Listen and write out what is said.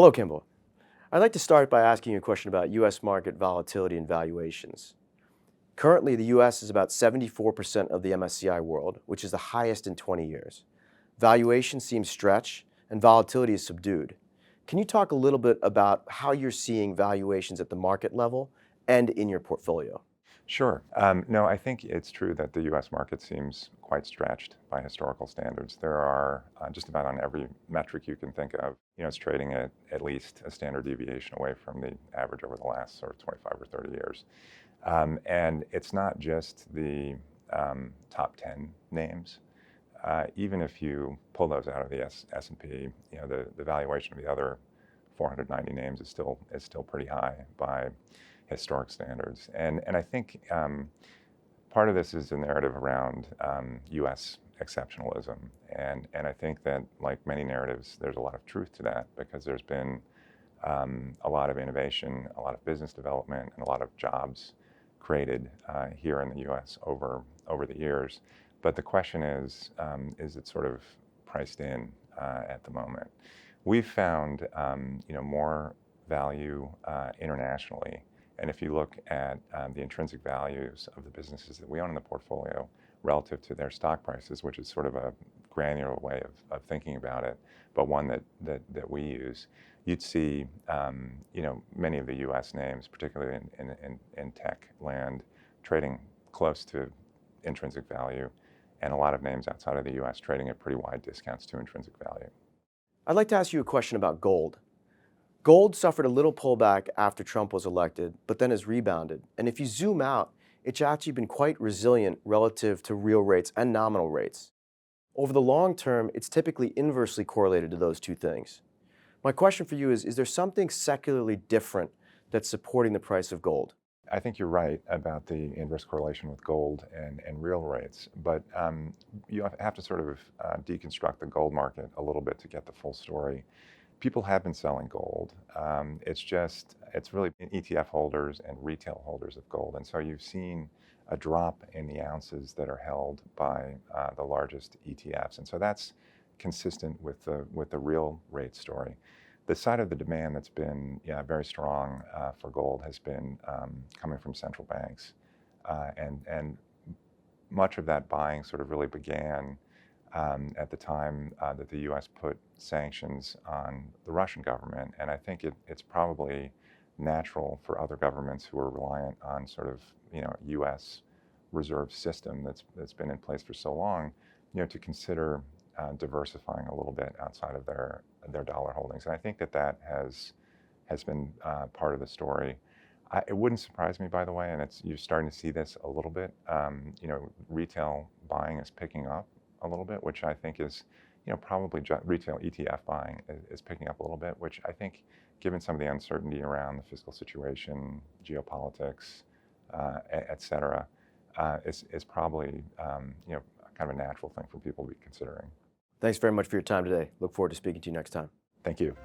Hello, Kimball. I'd like to start by asking you a question about U.S. market volatility and valuations. Currently, the U.S. is about 74% of the MSCI world, which is the highest in 20 years. Valuation seems stretched, and volatility is subdued. Can you talk a little bit about how you're seeing valuations at the market level and in your portfolio? Sure. No, I think it's true that the U.S. market seems quite stretched by historical standards. There are just about on every metric you can think of, it's trading at least a standard deviation away from the average over the last sort of 25 or 30 years. And it's not just the top 10 names. Even if you pull those out of the S&P, the valuation of the other 490 names is still pretty high by historic standards. And I think part of this is the narrative around U.S. exceptionalism. And I think that, like many narratives, there's a lot of truth to that because there's been a lot of innovation, a lot of business development, and a lot of jobs created here in the U.S. over the years. But the question is it sort of priced in at the moment? We've found more value internationally. And if you look at the intrinsic values of the businesses that we own in the portfolio relative to their stock prices, which is sort of a granular way of thinking about it, but one that we use, you'd see many of the U.S. names, particularly in tech land, trading close to intrinsic value, and a lot of names outside of the U.S. trading at pretty wide discounts to intrinsic value. I'd like to ask you a question about gold. Gold suffered a little pullback after Trump was elected, but then has rebounded. And if you zoom out, it's actually been quite resilient relative to real rates and nominal rates. Over the long term, it's typically inversely correlated to those two things. My question for you is there something secularly different that's supporting the price of gold? I think you're right about the inverse correlation with gold and real rates, but you have to sort of deconstruct the gold market a little bit to get the full story. People have been selling gold. It's really been ETF holders and retail holders of gold. And so you've seen a drop in the ounces that are held by the largest ETFs. And so that's consistent with the real rate story. The side of the demand that's been very strong for gold has been coming from central banks. And much of that buying sort of really began at the time that the U.S. put sanctions on the Russian government. And I think it's probably natural for other governments who are reliant on sort of, U.S. reserve system that's been in place for so long, to consider diversifying a little bit outside of their dollar holdings. And I think that has been part of the story. It wouldn't surprise me, by the way, and you're starting to see this a little bit. Retail buying is picking up a little bit, which I think is, probably retail ETF buying is picking up a little bit, which I think, given some of the uncertainty around the fiscal situation, geopolitics, et cetera, is probably, kind of a natural thing for people to be considering. Thanks very much for your time today. Look forward to speaking to you next time. Thank you.